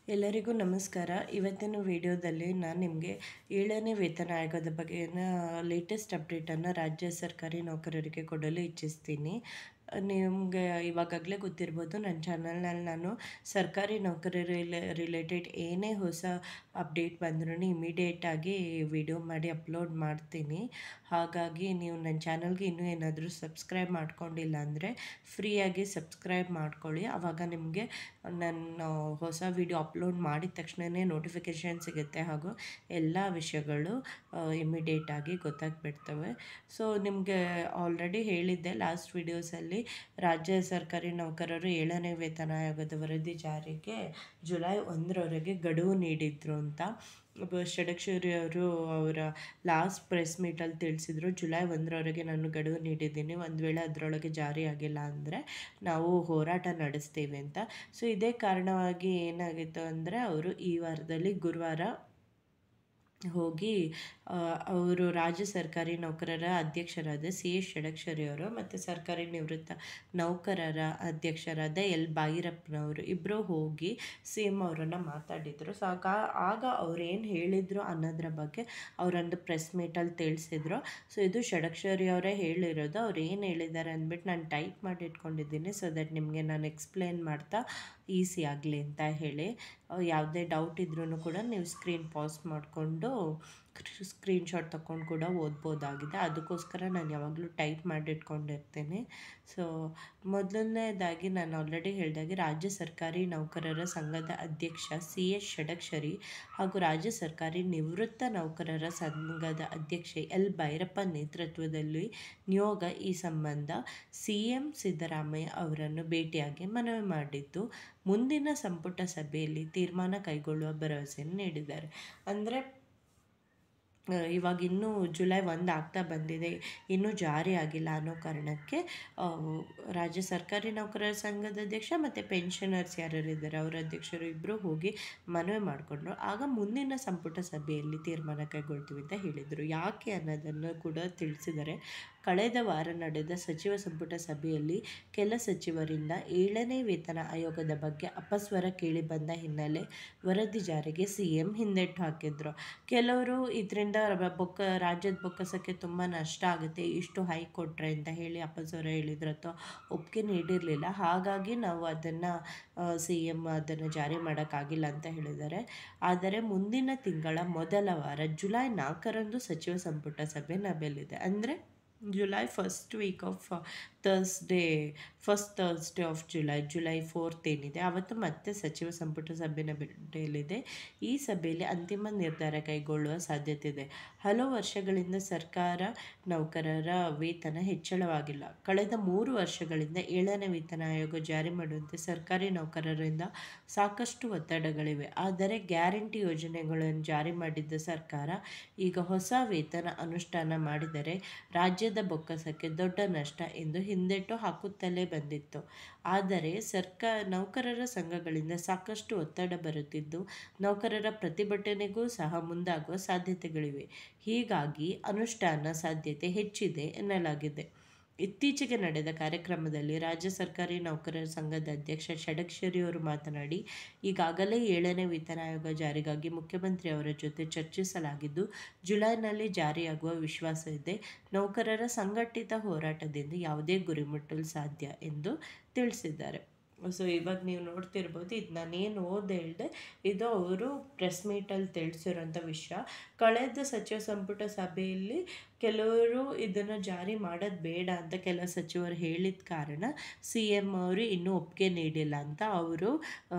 ಎಲ್ಲರಿಗೂ ನಮಸ್ಕಾರ. ಇವತ್ತಿನ ವಿಡಿಯೋದಲ್ಲಿ ನಾನು ನಿಮಗೆ 7ನೇ ವೇತನ ಆಯೋಗದ ಬಗ್ಗೆನ ಲೇಟೆಸ್ಟ್ ಅಪ್ಡೇಟನ್ನು ರಾಜ್ಯ ಸರ್ಕಾರಿ ನೌಕರರಿಗೆ ಕೊಡಲು ಇಚ್ಛಿಸ್ತೀನಿ. ನಿಮಗೆ ಇವಾಗಲೇ ಗೊತ್ತಿರ್ಬೋದು, ನನ್ನ ಚಾನಲ್ನಲ್ಲಿ ನಾನು ಸರ್ಕಾರಿ ನೌಕರರ ರಿಲೇಟೆಡ್ ಏನೇ ಹೊಸ ಅಪ್ಡೇಟ್ ಬಂದ್ರೂ ಇಮಿಡಿಯೇಟಾಗಿ ವಿಡಿಯೋ ಮಾಡಿ ಅಪ್ಲೋಡ್ ಮಾಡ್ತೀನಿ. ಹಾಗಾಗಿ ನೀವು ನನ್ನ ಚಾನಲ್ಗೆ ಇನ್ನೂ ಏನಾದರೂ ಸಬ್ಸ್ಕ್ರೈಬ್ ಮಾಡ್ಕೊಂಡಿಲ್ಲ ಅಂದರೆ ಫ್ರೀಯಾಗಿ ಸಬ್ಸ್ಕ್ರೈಬ್ ಮಾಡ್ಕೊಳ್ಳಿ. ಆವಾಗ ನಿಮಗೆ ನನ್ನ ಹೊಸ ವಿಡಿಯೋ ಅಪ್ಲೋಡ್ ಮಾಡಿದ ತಕ್ಷಣವೇ ನೋಟಿಫಿಕೇಷನ್ ಸಿಗುತ್ತೆ ಹಾಗೂ ಎಲ್ಲ ವಿಷಯಗಳು ಇಮಿಡಿಯೇಟಾಗಿ ಗೊತ್ತಾಗ್ಬಿಡ್ತವೆ. ಸೊ ನಿಮಗೆ ಆಲ್ರೆಡಿ ಹೇಳಿದ್ದೆ ಲಾಸ್ಟ್ ವಿಡಿಯೋಸಲ್ಲಿ, ರಾಜ್ಯ ಸರ್ಕಾರಿ ನೌಕರರು 7ನೇ ವೇತನ ಆಯೋಗದ ವರದಿ ಜಾರಿಗೆ ಜುಲೈ 1ರವರೆಗೆ ಗಡುವು ನೀಡಿದ್ರು ಅಂತ. ಷಡಕ್ಷರಿ ಅವರು ಅವರ ಲಾಸ್ಟ್ ಪ್ರೆಸ್ ಮೀಟಲ್ಲಿ ತಿಳಿಸಿದ್ರು, ಜುಲೈ 1ರವರೆಗೆ ನಾನು ಗಡುವು ನೀಡಿದ್ದೀನಿ, ಒಂದು ವೇಳೆ ಅದರೊಳಗೆ ಜಾರಿ ಆಗಿಲ್ಲ ಅಂದರೆ ನಾವು ಹೋರಾಟ ನಡೆಸ್ತೀವಿ ಅಂತ. ಸೊ ಇದೇ ಕಾರಣವಾಗಿ ಏನಾಗಿತ್ತು ಅಂದರೆ, ಅವರು ಈ ವಾರದಲ್ಲಿ ಗುರುವಾರ ಹೋಗಿ ಅವರು ರಾಜ್ಯ ಸರ್ಕಾರಿ ನೌಕರರ ಅಧ್ಯಕ್ಷರಾದ ಎಸ್ ಷಡಕ್ಷರಿ ಅವರು ಮತ್ತು ಸರ್ಕಾರಿ ನಿವೃತ್ತ ನೌಕರರ ಅಧ್ಯಕ್ಷರಾದ ಭೈರಪ್ಪನವರು ಇಬ್ಬರು ಹೋಗಿ CM ಅವರನ್ನು ಮಾತಾಡಿದರು. ಸೊ ಆಗ ಅವ್ರು ಏನು ಹೇಳಿದರು ಅನ್ನೋದ್ರ ಬಗ್ಗೆ ಅವರೊಂದು ಪ್ರೆಸ್ ಮೀಟಲ್ಲಿ ತಿಳಿಸಿದ್ರು. ಸೊ ಇದು ಷಡಕ್ಷರಿ ಅವರೇ ಹೇಳಿರೋದು. ಅವ್ರು ಏನು ಹೇಳಿದ್ದಾರೆ ಅಂದ್ಬಿಟ್ಟು ನಾನು ಟೈಪ್ ಮಾಡಿ ಇಟ್ಕೊಂಡಿದ್ದೀನಿ, ಸೊ ದಟ್ ನಿಮಗೆ ನಾನು ಎಕ್ಸ್ಪ್ಲೇನ್ ಮಾಡ್ತಾ ಈಸಿ ಆಗಲಿ ಅಂತ ಹೇಳಿ. ಯಾವುದೇ ಡೌಟ್ ಇದ್ರೂ ಕೂಡ ನೀವು ಸ್ಕ್ರೀನ್ ಪಾಸ್ ಮಾಡಿಕೊಂಡು ಸ್ಕ್ರೀನ್ಶಾಟ್ ತೊಗೊಂಡು ಕೂಡ ಓದ್ಬೋದಾಗಿದೆ. ಅದಕ್ಕೋಸ್ಕರ ನಾನು ಯಾವಾಗಲೂ ಟೈಪ್ ಮಾಡಿಟ್ಕೊಂಡಿರ್ತೀನಿ. ಸೊ ಮೊದಲನೇದಾಗಿ ನಾನು ಆಲ್ರೆಡಿ ಹೇಳಿದಾಗೆ, ರಾಜ್ಯ ಸರ್ಕಾರಿ ನೌಕರರ ಸಂಘದ ಅಧ್ಯಕ್ಷ CS ಷಡಕ್ಷರಿ ಹಾಗೂ ರಾಜ್ಯ ಸರ್ಕಾರಿ ನಿವೃತ್ತ ನೌಕರರ ಸಂಘದ ಅಧ್ಯಕ್ಷ ಭೈರಪ್ಪ ನೇತೃತ್ವದಲ್ಲಿ ನಿಯೋಗ ಈ ಸಂಬಂಧ CM ಸಿದ್ದರಾಮಯ್ಯ ಅವರನ್ನು ಭೇಟಿಯಾಗಿ ಮನವಿ ಮಾಡಿದ್ದು, ಮುಂದಿನ ಸಂಪುಟ ಸಭೆಯಲ್ಲಿ ತೀರ್ಮಾನ ಕೈಗೊಳ್ಳುವ ಭರವಸೆಯನ್ನು ನೀಡಿದ್ದಾರೆ. ಅಂದರೆ ಇವಾಗ ಇನ್ನೂ ಜುಲೈ 1 ಆಗ್ತಾ ಬಂದಿದೆ, ಇನ್ನೂ ಜಾರಿ ಆಗಿಲ್ಲ ಅನ್ನೋ ಕಾರಣಕ್ಕೆ ರಾಜ್ಯ ಸರ್ಕಾರಿ ನೌಕರರ ಸಂಘದ ಅಧ್ಯಕ್ಷ ಮತ್ತು ಪೆನ್ಷನರ್ಸ್ ಯಾರ್ಯಾರಿದ್ದಾರೆ ಅವರ ಅಧ್ಯಕ್ಷರು ಇಬ್ಬರು ಹೋಗಿ ಮನವಿ ಮಾಡಿಕೊಂಡ್ರು. ಆಗ ಮುಂದಿನ ಸಂಪುಟ ಸಭೆಯಲ್ಲಿ ತೀರ್ಮಾನ ಕೈಗೊಳ್ತೀವಿ ಅಂತ ಹೇಳಿದರು. ಯಾಕೆ ಅನ್ನೋದನ್ನು ಕೂಡ ತಿಳಿಸಿದ್ದಾರೆ. ಕಳೆದ ವಾರ ನಡೆದ ಸಚಿವ ಸಂಪುಟ ಸಭೆಯಲ್ಲಿ ಕೆಲ ಸಚಿವರಿಂದ 7ನೇ ವೇತನ ಆಯೋಗದ ಬಗ್ಗೆ ಅಪಸ್ವರ ಕೇಳಿಬಂದ ಹಿನ್ನೆಲೆ ವರದಿ ಜಾರಿಗೆ CM ಹಿಂದೆಟ್ಟು ಹಾಕಿದ್ರು. ಕೆಲವರು ಇದರಿಂದ ರಾಜ್ಯದ ಬೊಕ್ಕಸಕ್ಕೆ ತುಂಬ ನಷ್ಟ ಆಗುತ್ತೆ, ಇಷ್ಟು ಹೈ ಕೊಟ್ಟರೆ ಅಂತ ಹೇಳಿ ಅಪಸ್ವರ ಹೇಳಿದ್ರು ಅಥವಾ ಒಪ್ಪಿಗೆ ನೀಡಿರಲಿಲ್ಲ. ಹಾಗಾಗಿ ನಾವು ಅದನ್ನು CM ಅದನ್ನು ಜಾರಿ ಮಾಡೋಕ್ಕಾಗಿಲ್ಲ ಅಂತ ಹೇಳಿದ್ದಾರೆ. ಆದರೆ ಮುಂದಿನ ತಿಂಗಳ ಮೊದಲ ವಾರ ಜುಲೈ 4ರಂದು ಸಚಿವ ಸಂಪುಟ ಸಭೆ ನಡೆಯಲಿದೆ. ಅಂದರೆ July first Thursday of July 4 ಏನಿದೆ ಅವತ್ತು ಮತ್ತೆ ಸಚಿವ ಸಂಪುಟ ಸಭೆ ನಡೆಯಲಿದೆ. ಈ ಸಭೆಯಲ್ಲಿ ಅಂತಿಮ ನಿರ್ಧಾರ ಕೈಗೊಳ್ಳುವ ಸಾಧ್ಯತೆ ಇದೆ. ಹಲವು ವರ್ಷಗಳಿಂದ ಸರ್ಕಾರ ನೌಕರರ ವೇತನ ಹೆಚ್ಚಳವಾಗಿಲ್ಲ. ಕಳೆದ 3 ವರ್ಷಗಳಿಂದ 7ನೇ ವೇತನ ಆಯೋಗ ಜಾರಿ ಮಾಡುವಂತೆ ಸರ್ಕಾರಿ ನೌಕರರಿಂದ ಸಾಕಷ್ಟು ಒತ್ತಡಗಳಿವೆ. ಆದರೆ ಗ್ಯಾರಂಟಿ ಯೋಜನೆಗಳನ್ನು ಜಾರಿ ಮಾಡಿದ್ದ ಸರ್ಕಾರ ಈಗ ಹೊಸ ವೇತನ ಅನುಷ್ಠಾನ ಮಾಡಿದರೆ ರಾಜ್ಯದ ಬೊಕ್ಕಸಕ್ಕೆ ದೊಡ್ಡ ನಷ್ಟ ಎಂದು ಹಿಂದೆಟ್ಟು ಹಾಕುತ್ತಲೇ ಬಂದಿತ್ತು. ಆದರೆ ನೌಕರರ ಸಂಘಗಳಿಂದ ಸಾಕಷ್ಟು ಒತ್ತಡ ಬರುತ್ತಿದ್ದು, ನೌಕರರ ಪ್ರತಿಭಟನೆಗೂ ಸಹ ಮುಂದಾಗುವ ಸಾಧ್ಯತೆಗಳಿವೆ. ಹೀಗಾಗಿ ಅನುಷ್ಠಾನ ಸಾಧ್ಯತೆ ಹೆಚ್ಚಿದೆ ಎನ್ನಲಾಗಿದೆ. ಇತ್ತೀಚೆಗೆ ನಡೆದ ಕಾರ್ಯಕ್ರಮದಲ್ಲಿ ರಾಜ್ಯ ಸರ್ಕಾರಿ ನೌಕರರ ಸಂಘದ ಅಧ್ಯಕ್ಷ ಷಡಕ್ಷರಿ ಅವರು ಮಾತನಾಡಿ, ಈಗಾಗಲೇ 7ನೇ ವೇತನ ಆಯೋಗ ಜಾರಿಗಾಗಿ ಮುಖ್ಯಮಂತ್ರಿ ಅವರ ಜೊತೆ ಚರ್ಚಿಸಲಾಗಿದ್ದು, ಜುಲೈನಲ್ಲಿ ಜಾರಿಯಾಗುವ ವಿಶ್ವಾಸ ಇದೆ. ನೌಕರರ ಸಂಘಟಿತ ಹೋರಾಟದಿಂದ ಯಾವುದೇ ಗುರಿ ಮುಟ್ಟಲು ಸಾಧ್ಯ ಎಂದು ತಿಳಿಸಿದ್ದಾರೆ. ಸೊ ಇವಾಗ ನೀವು ನೋಡ್ತಿರ್ಬೋದು, ಇದು ನಾನೇನು ಹೇಳಿದೆ ಇದು ಅವರು ಪ್ರೆಸ್ ಮೀಟಲ್ಲಿ ತಿಳಿಸಿರೋಂಥ ವಿಷಯ. ಕಳೆದ ಸಚಿವ ಸಂಪುಟ ಸಭೆಯಲ್ಲಿ ಕೆಲವರು ಇದನ್ನು ಜಾರಿ ಮಾಡೋದು ಬೇಡ ಅಂತ ಕೆಲವು ಸಚಿವರು ಹೇಳಿದ ಕಾರಣ CM ಅವರು ಇನ್ನೂ ಒಪ್ಪಿಗೆ ನೀಡಿಲ್ಲ ಅಂತ ಅವರು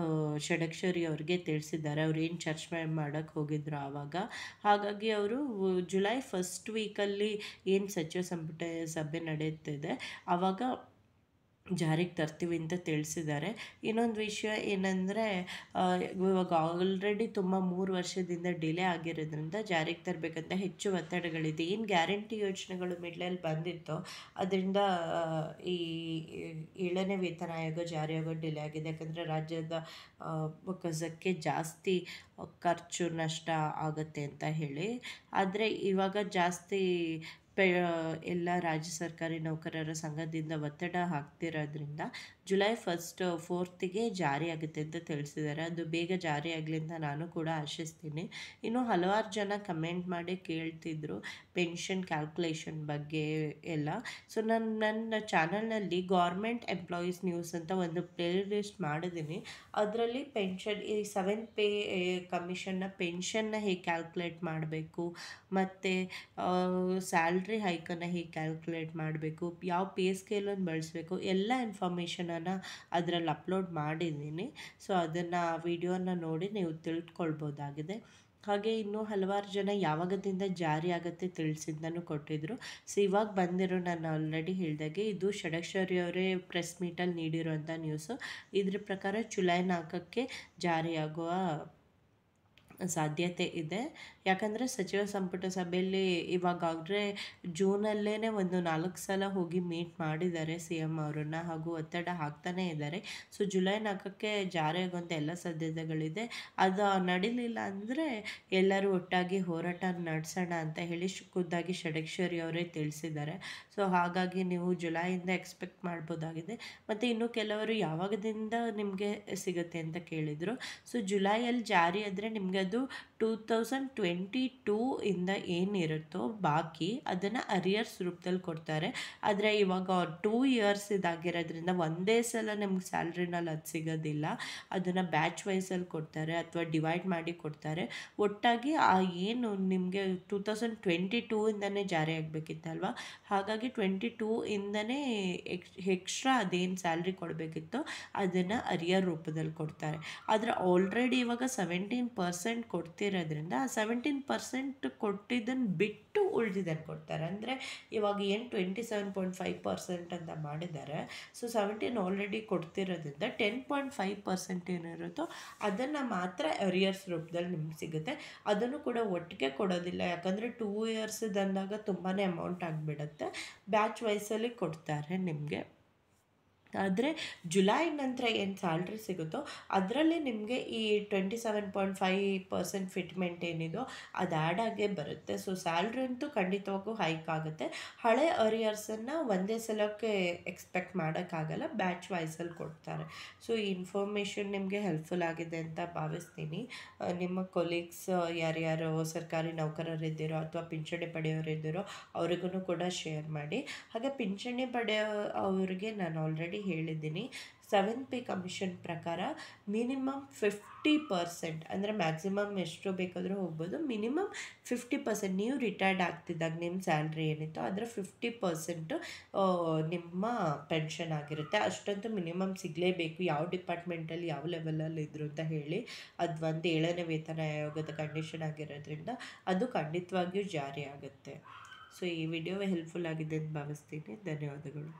ಷಡಕ್ಷರಿ ಅವ್ರಿಗೆ ತಿಳಿಸಿದ್ದಾರೆ. ಅವ್ರು ಏನು ಚರ್ಚೆ ಮಾಡೋಕ್ಕೆ ಹೋಗಿದ್ರು ಆವಾಗ. ಹಾಗಾಗಿ ಅವರು ಜುಲೈ ಫಸ್ಟ್ ವೀಕಲ್ಲಿ ಏನು ಸಚಿವ ಸಂಪುಟ ಸಭೆ ನಡೆಯುತ್ತಿದೆ ಆವಾಗ ಜಾರಿಗೆ ತರ್ತೀವಿ ಅಂತ ತಿಳಿಸಿದ್ದಾರೆ. ಇನ್ನೊಂದು ವಿಷಯ ಏನಂದರೆ, ಇವಾಗ ಆಲ್ರೆಡಿ ತುಂಬ 3 ವರ್ಷದಿಂದ ಡಿಲೇ ಆಗಿರೋದ್ರಿಂದ ಜಾರಿಗೆ ತರಬೇಕಂತ ಹೆಚ್ಚು ಒತ್ತಡಗಳಿದೆ. ಏನು ಗ್ಯಾರಂಟಿ ಯೋಜನೆಗಳು ಮಿಡ್ಲಲ್ಲಿ ಬಂದಿತ್ತೋ ಅದರಿಂದ ಈ 7ನೇ ವೇತನ ಆಯೋಗ ಜಾರಿಯಾಗೋ ಡಿಲೇ ಆಗಿದೆ. ಯಾಕಂದರೆ ರಾಜ್ಯದ ಬೊಕ್ಕಸಕ್ಕೆ ಜಾಸ್ತಿ ಖರ್ಚು ನಷ್ಟ ಆಗುತ್ತೆ ಅಂತ ಹೇಳಿ. ಆದರೆ ಇವಾಗ ಜಾಸ್ತಿ ಎಲ್ಲ ರಾಜ್ಯ ಸರ್ಕಾರಿ ನೌಕರರ ಸಂಘದಿಂದ ಒತ್ತಡ ಹಾಕ್ತಿರೋದ್ರಿಂದ ಜುಲೈ 4ಗೆ ಜಾರಿ ಆಗುತ್ತೆ ಅಂತ ತಿಳಿಸಿದ್ದಾರೆ. ಅದು ಬೇಗ ಜಾರಿ ಆಗಲಿ ಅಂತ ನಾನು ಕೂಡ ಆಶಿಸ್ತೀನಿ. ಇನ್ನು ಹಲವಾರು ಜನ ಕಮೆಂಟ್ ಮಾಡಿ ಕೇಳ್ತಿದ್ರು ಪೆನ್ಷನ್ ಕ್ಯಾಲ್ಕುಲೇಷನ್ ಬಗ್ಗೆ ಎಲ್ಲ. ಸೊ ನನ್ನ ಚಾನಲ್ನಲ್ಲಿ ಗೌರ್ಮೆಂಟ್ ಎಂಪ್ಲಾಯೀಸ್ ನ್ಯೂಸ್ ಅಂತ ಒಂದು ಪ್ಲೇ ಲಿಸ್ಟ್ ಮಾಡಿದ್ದೀನಿ. ಅದರಲ್ಲಿ ಪೆನ್ಷನ್ ಈ 7th ಪೇ ಕಮಿಷನ್ನ ಪೆನ್ಷನ್ನ ಹೇಗೆ ಕ್ಯಾಲ್ಕುಲೇಟ್ ಮಾಡಬೇಕು, ಮತ್ತು ಸ್ಯಾಲ್ರಿ ಹೈಕನ್ನು ಹೇಗೆ ಕ್ಯಾಲ್ಕುಲೇಟ್ ಮಾಡಬೇಕು, ಯಾವ ಪೇ ಸ್ಕೇಲನ್ನು ಬಳಸಬೇಕು, ಎಲ್ಲ ಇನ್ಫಾರ್ಮೇಷನನ್ನು ಅದರಲ್ಲಿ ಅಪ್ಲೋಡ್ ಮಾಡಿದ್ದೀನಿ. ಸೊ ಅದನ್ನು ವಿಡಿಯೋನ ನೋಡಿ ನೀವು ತಿಳ್ಕೊಳ್ಬೋದಾಗಿದೆ. ಹಾಗೆ ಇನ್ನೂ ಹಲವಾರು ಜನ ಯಾವಾಗದಿಂದ ಜಾರಿ ಆಗುತ್ತೆ ತಿಳಿಸಿದ್ದನ್ನು ಕೊಟ್ಟಿದ್ದರು. ಸೊ ಇವಾಗ ಬಂದಿರೋ ನಾನು ಆಲ್ರೆಡಿ ಹೇಳಿದಾಗೆ ಇದು ಷಡಕ್ಷರಿ ಅವರೇ ಪ್ರೆಸ್ ಮೀಟಲ್ಲಿ ನೀಡಿರುವಂಥ ನ್ಯೂಸು. ಇದ್ರ ಪ್ರಕಾರ ಜುಲೈ 4ಕ್ಕೆ ಜಾರಿಯಾಗುವ ಸಾಧ್ಯತೆ ಇದೆ. ಯಾಕಂದರೆ ಸಚಿವ ಸಂಪುಟ ಸಭೆಯಲ್ಲಿ ಇವಾಗಾಗಲೇ ಜೂನಲ್ಲೇ ಒಂದು 4 ಸಲ ಹೋಗಿ ಮೀಟ್ ಮಾಡಿದ್ದಾರೆ ಸಿ ಎಮ್ ಅವರನ್ನು, ಹಾಗೂ ಒತ್ತಡ ಹಾಕ್ತಾನೇ ಇದ್ದಾರೆ. ಸೊ ಜುಲೈ 4ಕ್ಕೆ ಜಾರಿಯಾಗುವಂಥ ಎಲ್ಲ ಸಾಧ್ಯತೆಗಳಿದೆ. ಅದು ನಡೀಲಿಲ್ಲ ಅಂದರೆ ಎಲ್ಲರೂ ಒಟ್ಟಾಗಿ ಹೋರಾಟ ನಡೆಸೋಣ ಅಂತ ಹೇಳಿ ಖುದ್ದಾಗಿ ಷಡಕ್ಷರಿ ಅವರೇ ತಿಳಿಸಿದ್ದಾರೆ. ಸೊ ಹಾಗಾಗಿ ನೀವು ಜುಲೈಯಿಂದ ಎಕ್ಸ್ಪೆಕ್ಟ್ ಮಾಡ್ಬೋದಾಗಿದೆ. ಮತ್ತು ಇನ್ನು ಕೆಲವರು ಯಾವಾಗದಿಂದ ನಿಮಗೆ ಸಿಗುತ್ತೆ ಅಂತ ಕೇಳಿದರು. ಸೊ ಜುಲೈಯಲ್ಲಿ ಜಾರಿ ಆದರೆ ನಿಮಗೆ ಅದು 2022 ಇಂದ ಏನಿರುತ್ತೋ ಬಾಕಿ ಅದನ್ನು ಅರಿಯರ್ಸ್ ರೂಪದಲ್ಲಿ ಕೊಡ್ತಾರೆ. ಆದರೆ ಇವಾಗ 2 ಇಯರ್ಸ್ ಇದಾಗಿರೋದ್ರಿಂದ ಒಂದೇ ಸಲ ನಿಮ್ಗೆ ಸ್ಯಾಲ್ರಿನಲ್ಲಿ ಅದು ಸಿಗೋದಿಲ್ಲ. ಅದನ್ನು ಬ್ಯಾಚ್ ವೈಸಲ್ಲಿ ಕೊಡ್ತಾರೆ ಅಥವಾ ಡಿವೈಡ್ ಮಾಡಿ ಕೊಡ್ತಾರೆ. ಒಟ್ಟಾಗಿ ಆ ಏನು ನಿಮಗೆ 2022 ಇಂದನೇ ಜಾರಿ ಆಗಬೇಕಿತ್ತಲ್ವ, ಹಾಗಾಗಿ 22 ಇಂದನೇ ಎಕ್ಸ್ಟ್ರಾ ಅದೇನು ಸ್ಯಾಲ್ರಿ ಕೊಡಬೇಕಿತ್ತೋ ಅದನ್ನು ಅರಿಯರ್ ರೂಪದಲ್ಲಿ ಕೊಡ್ತಾರೆ. ಆದರೆ ಆಲ್ರೆಡಿ ಇವಾಗ 17% ಕೊಡ್ತಿರೋದ್ರಿಂದ ಆ 17% ಕೊಟ್ಟಿದ್ದನ್ನು ಬಿಟ್ಟು ಉಳಿದಿದ್ದನ್ನು ಕೊಡ್ತಾರೆ. ಅಂದರೆ ಇವಾಗ ಏನು 27.5% ಅಂತ ಮಾಡಿದ್ದಾರೆ. ಸೊ 17 ಆಲ್ರೆಡಿ ಕೊಡ್ತಿರೋದ್ರಿಂದ 10.5% ಏನಿರುತ್ತೋ ಅದನ್ನು ಮಾತ್ರ ಅರಿಯರ್ಸ್ ರೂಪದಲ್ಲಿ ನಿಮ್ಗೆ ಸಿಗುತ್ತೆ. ಅದನ್ನು ಕೂಡ ಒಟ್ಟಿಗೆ ಕೊಡೋದಿಲ್ಲ, ಯಾಕಂದರೆ 2 ಇಯರ್ಸ್ದಂದಾಗ ತುಂಬಾ ಅಮೌಂಟ್ ಆಗಿಬಿಡುತ್ತೆ. ಬ್ಯಾಚ್ ವೈಸಲ್ಲಿ ಕೊಡ್ತಾರೆ ನಿಮಗೆ. ಆದರೆ ಜುಲೈ ನಂತರ ಏನು ಸ್ಯಾಲ್ರಿ ಸಿಗುತ್ತೋ ಅದರಲ್ಲಿ ನಿಮಗೆ ಈ 27.5% ಫಿಟ್ಮೆಂಟ್ ಏನಿದೋ ಅದು ಆ್ಯಡ್ ಆಗೇ ಬರುತ್ತೆ. ಸೊ ಸ್ಯಾಲ್ರಿ ಅಂತೂ ಖಂಡಿತವಾಗೂ ಹೈಕ್ ಆಗುತ್ತೆ. ಹಳೆ ಅರಿಯರ್ಸನ್ನು ಒಂದೇ ಸಲಕ್ಕೆ ಎಕ್ಸ್ಪೆಕ್ಟ್ ಮಾಡೋಕ್ಕಾಗಲ್ಲ, ಬ್ಯಾಚ್ ವೈಸಲ್ಲಿ ಕೊಡ್ತಾರೆ. ಸೊ ಈ ಇನ್ಫಾರ್ಮೇಷನ್ ನಿಮಗೆ ಹೆಲ್ಪ್ಫುಲ್ ಆಗಿದೆ ಅಂತ ಭಾವಿಸ್ತೀನಿ. ನಿಮ್ಮ ಕೊಲೀಗ್ಸ್ ಯಾರ್ಯಾರು ಸರ್ಕಾರಿ ನೌಕರರಿದ್ದೀರೋ ಅಥವಾ ಪಿಂಚಣಿ ಪಡೆಯೋರಿದ್ದೀರೋ ಅವ್ರಿಗೂ ಕೂಡ ಶೇರ್ ಮಾಡಿ. ಹಾಗೆ ಪಿಂಚಣಿ ಪಡೆಯೋ ಅವ್ರಿಗೆ ನಾನು ಆಲ್ರೆಡಿ ಹೇಳಿದ್ದೀನಿ, 7th ಪೇ ಕಮಿಷನ್ ಪ್ರಕಾರ ಮಿನಿಮಮ್ 50%, ಅಂದರೆ ಮ್ಯಾಕ್ಸಿಮಮ್ ಎಷ್ಟು ಬೇಕಾದರೂ ಹೋಗ್ಬೋದು, ಮಿನಿಮಮ್ 50% ನೀವು ರಿಟೈರ್ಡ್ ಆಗ್ತಿದ್ದಾಗ ನಿಮ್ಮ ಸ್ಯಾಲ್ರಿ ಏನಿತ್ತೋ ಅದರ 50% ನಿಮ್ಮ ಪೆನ್ಷನ್ ಆಗಿರುತ್ತೆ. ಅಷ್ಟಂತೂ ಮಿನಿಮಮ್ ಸಿಗಲೇಬೇಕು, ಯಾವ ಡಿಪಾರ್ಟ್ಮೆಂಟಲ್ಲಿ ಯಾವ ಲೆವೆಲಲ್ಲಿ ಇದ್ರು ಅಂತ ಹೇಳಿ. ಅದು ಒಂದು 7ನೇ ವೇತನ ಆಯೋಗದ ಕಂಡೀಷನ್ ಆಗಿರೋದ್ರಿಂದ ಅದು ಖಂಡಿತವಾಗಿಯೂ ಜಾರಿ ಆಗುತ್ತೆ. ಸೊ ಈ ವಿಡಿಯೋ ಹೆಲ್ಪ್ಫುಲ್ ಆಗಿದೆ ಅಂತ ಭಾವಿಸ್ತೀನಿ. ಧನ್ಯವಾದಗಳು.